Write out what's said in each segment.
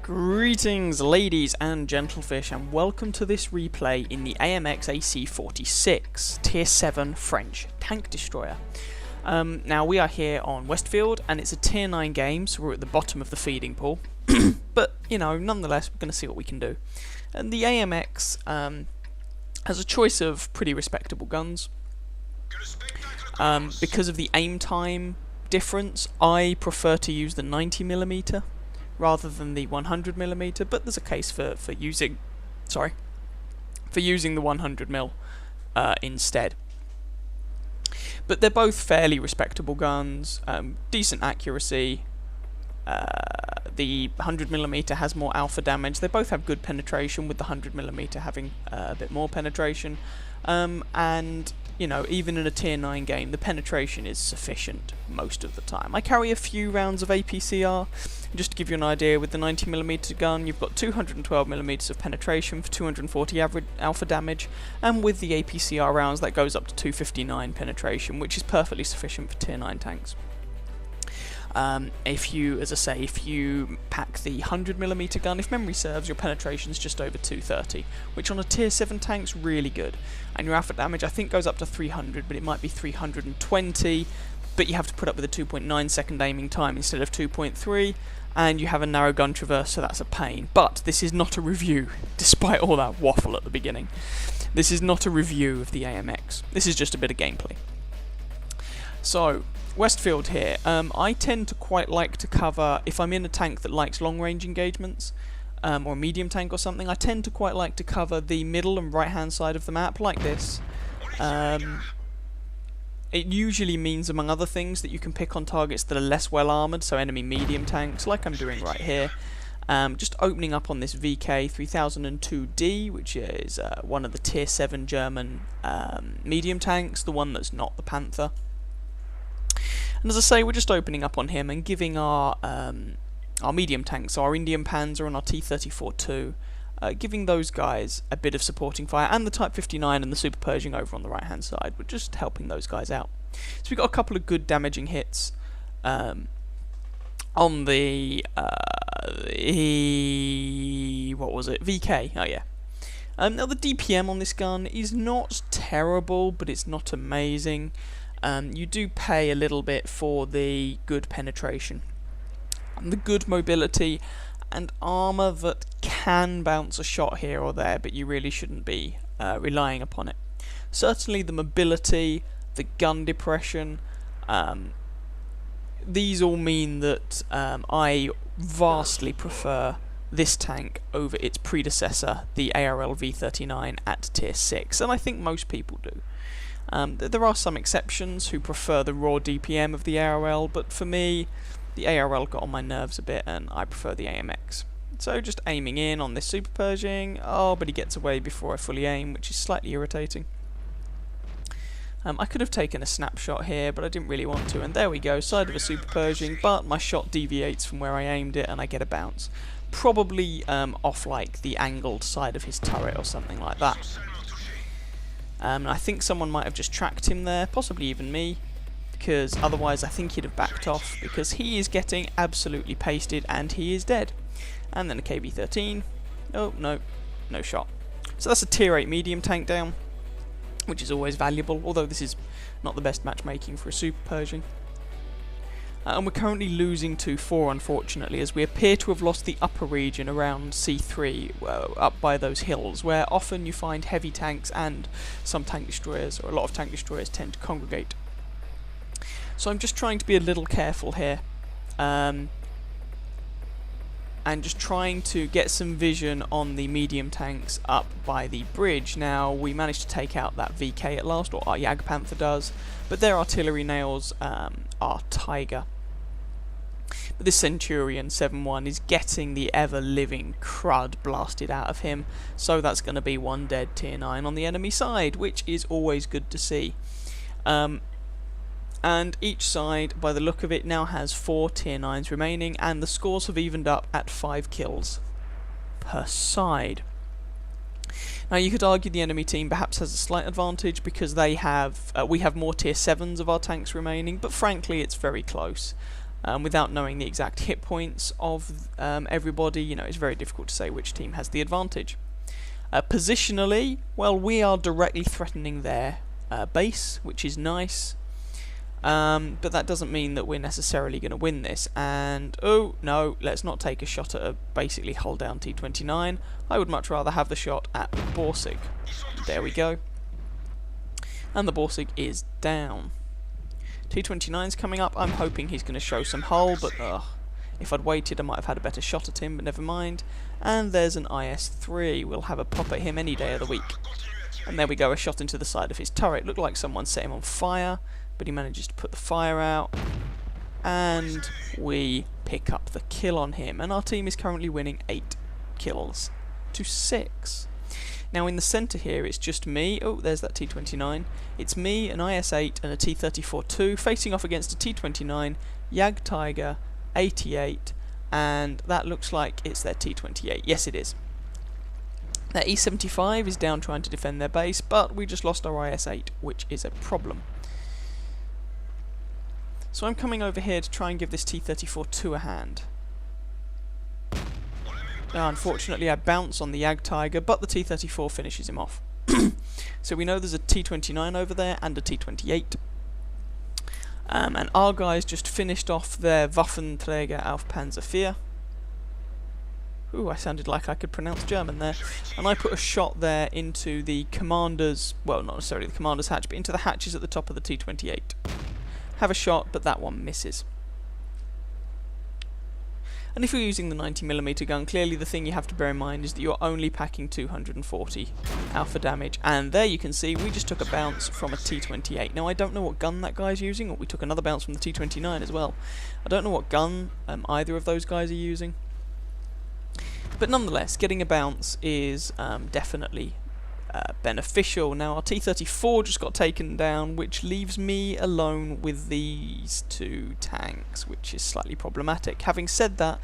Greetings ladies and gentlefish, and welcome to this replay in the AMX AC-46 Tier 7 French tank destroyer. Now we are here on Westfield and it's a Tier 9 game, so we're at the bottom of the feeding pool. But, you know, nonetheless we're going to see what we can do. And the AMX has a choice of pretty respectable guns. Because of the aim time difference, I prefer to use the 90mm rather than the 100mm, but there's a case for using the 100mm instead. But they're both fairly respectable guns, decent accuracy. The 100mm has more alpha damage. They both have good penetration, with the 100mm having a bit more penetration. And you know, even in a Tier 9 game, the penetration is sufficient most of the time. I carry a few rounds of APCR. Just to give you an idea, with the 90mm gun, you've got 212mm of penetration for 240 average alpha damage, and with the APCR rounds, that goes up to 259 penetration, which is perfectly sufficient for Tier 9 tanks. If you pack the 100mm gun, if memory serves, your penetration's just over 230, which on a Tier 7 tank's really good. And your alpha damage, I think, goes up to 300, but it might be 320, but you have to put up with a 2.9 second aiming time instead of 2.3, and you have a narrow gun traverse, so that's a pain. But this is not a review, despite all that waffle at the beginning. This is not a review of the AMX. This is just a bit of gameplay. So, Westfield here. I tend to quite like to cover, if I'm in a tank that likes long-range engagements, or a medium tank or something, I tend to quite like to cover the middle and right-hand side of the map like this. It usually means, among other things, that you can pick on targets that are less well-armoured, so enemy medium tanks, like I'm doing right here. Just opening up on this VK 3002D, which is one of the Tier 7 German medium tanks, the one that's not the Panther. And as I say, we're just opening up on him and giving our medium tanks, our Indian Panzer and our T-34-2, giving those guys a bit of supporting fire, and the Type 59 and the Super Pershing over on the right hand side. We're just helping those guys out. So we've got a couple of good damaging hits on the what was it? VK. Oh yeah. Now the DPM on this gun is not terrible, but it's not amazing. You do pay a little bit for the good penetration and the good mobility and armour that can bounce a shot here or there, but you really shouldn't be relying upon it. Certainly the mobility, the gun depression, these all mean that I vastly prefer this tank over its predecessor, the ARL V39 at Tier 6, and I think most people do. There are some exceptions who prefer the raw DPM of the ARL, but for me, the ARL got on my nerves a bit and I prefer the AMX. So just aiming in on this Super Pershing, but he gets away before I fully aim, which is slightly irritating. I could have taken a snapshot here, but I didn't really want to, and there we go, side of a Super Pershing, but my shot deviates from where I aimed it and I get a bounce. Probably off like the angled side of his turret or something like that. I think someone might have just tracked him there, possibly even me, because otherwise I think he'd have backed off, because he is getting absolutely pasted and he is dead. And then a KB-13. Oh, no shot. So that's a Tier 8 medium tank down, which is always valuable, although this is not the best matchmaking for a Super Pershing. And we're currently losing 2-4, unfortunately, as we appear to have lost the upper region around C3, up by those hills, where often you find heavy tanks and some tank destroyers, or a lot of tank destroyers, tend to congregate. So I'm just trying to be a little careful here, and just trying to get some vision on the medium tanks up by the bridge. Now, we managed to take out that VK at last, or our Jagdpanther does, but their artillery nails are Tiger. But this Centurion 7-1 is getting the ever-living crud blasted out of him, so that's going to be one dead Tier 9 on the enemy side, which is always good to see. And each side, by the look of it, now has 4 Tier 9s remaining, and the scores have evened up at 5 kills per side. Now you could argue the enemy team perhaps has a slight advantage because they have we have more Tier 7s of our tanks remaining, but frankly it's very close. Without knowing the exact hit points of everybody, you know, it's very difficult to say which team has the advantage. Positionally, well, we are directly threatening their base, which is nice. But that doesn't mean that we're necessarily going to win this. And, oh, no, let's not take a shot at a basically hull down T-29. I would much rather have the shot at the Borsig. There we go. And the Borsig is down. T-29's coming up. I'm hoping he's going to show some hull, but if I'd waited I might have had a better shot at him, but never mind. And there's an IS-3. We'll have a pop at him any day of the week. And there we go, a shot into the side of his turret. Looked like someone set him on fire, but he manages to put the fire out. And we pick up the kill on him. And our team is currently winning 8 kills to 6. Now in the centre here it's just me, oh there's that T-29, it's me, an IS-8 and a T-34-2 facing off against a T-29, Jag Tiger, 88, and that looks like it's their T-28, yes it is. Their E-75 is down trying to defend their base, but we just lost our IS-8, which is a problem. So I'm coming over here to try and give this T-34-2 a hand. Unfortunately I bounce on the Jag Tiger, but the T-34 finishes him off. So we know there's a T-29 over there and a T-28. And our guys just finished off their Waffenträger auf Panzer IV. Ooh, I sounded like I could pronounce German there. And I put a shot there into the commander's, well not necessarily the commander's hatch, but into the hatches at the top of the T-28. Have a shot, but that one misses. And if you're using the 90mm gun, clearly the thing you have to bear in mind is that you're only packing 240 alpha damage. And there you can see we just took a bounce from a T-28. Now I don't know what gun that guy's using, or we took another bounce from the T-29 as well. I don't know what gun either of those guys are using. But nonetheless, getting a bounce is definitely beneficial. Now our T-34 just got taken down, which leaves me alone with these 2 tanks, which is slightly problematic. Having said that,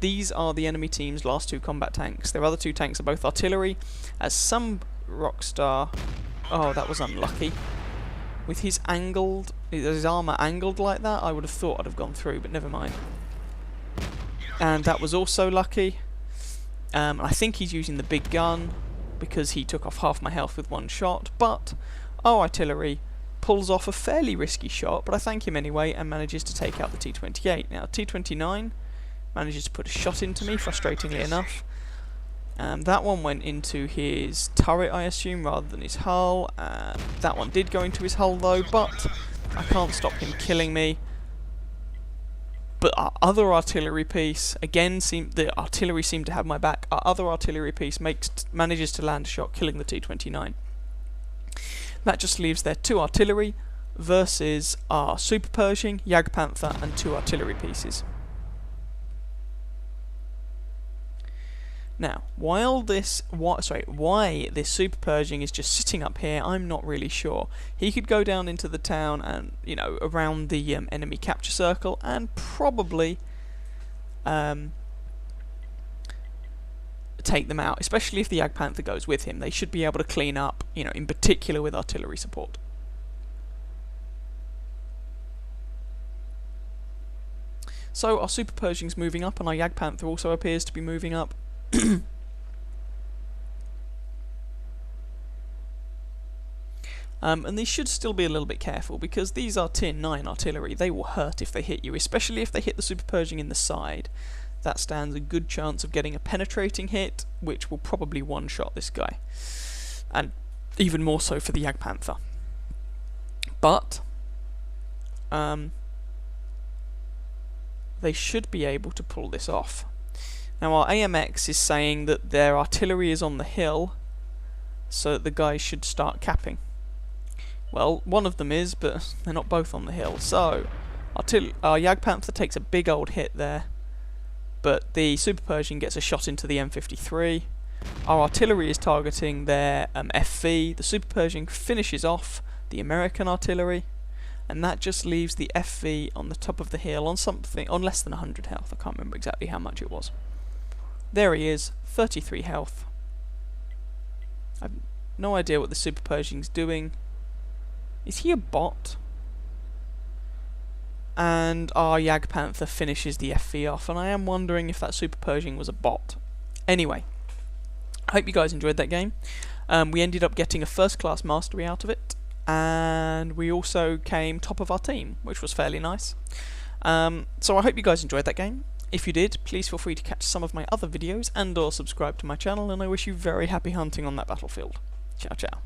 these are the enemy team's last 2 combat tanks. Their other 2 tanks are both artillery, as some Rockstar, oh that was unlucky, with his armour angled like that, I would have thought I'd have gone through, but never mind. And that was also lucky. I think he's using the big gun, because he took off half my health with 1 shot, but our artillery pulls off a fairly risky shot, but I thank him anyway and manages to take out the T-28. Now T-29 manages to put a shot into me, frustratingly enough. That one went into his turret, I assume, rather than his hull. That one did go into his hull though, but I can't stop him killing me. But our other artillery piece, again, the artillery seemed to have my back. Our other artillery piece manages to land a shot, killing the T-29. That just leaves their 2 artillery versus our Super Pershing, Jagdpanther, and 2 artillery pieces. Now, why this Super Pershing is just sitting up here, I'm not really sure. He could go down into the town and, you know, around the enemy capture circle and probably take them out, especially if the Jagdpanther goes with him. They should be able to clean up, you know, in particular with artillery support. So our Super Pershing's moving up and our Jagdpanther also appears to be moving up. And these should still be a little bit careful, because these are Tier 9 artillery. They will hurt if they hit you, especially if they hit the Super Pershing in the side. That stands a good chance of getting a penetrating hit, which will probably one-shot this guy. And even more so for the Jagdpanther. But they should be able to pull this off. Now our AMX is saying that their artillery is on the hill, so that the guys should start capping. Well, one of them is, but they're not both on the hill. So our Jagdpanther takes a big old hit there, but the Super Pershing gets a shot into the M53. Our artillery is targeting their FV. The Super Pershing finishes off the American artillery, and that just leaves the FV on the top of the hill on less than 100 health. I can't remember exactly how much it was. There he is, 33 health. I've no idea what the Super Pershing's doing. Is he a bot? and our Jagdpanther finishes the FV off, and I am wondering if that Super Pershing was a bot. Anyway, I hope you guys enjoyed that game. We ended up getting a first class mastery out of it, and we also came top of our team, which was fairly nice. So I hope you guys enjoyed that game. If you did, please feel free to catch some of my other videos and or subscribe to my channel, and I wish you very happy hunting on that battlefield. Ciao ciao.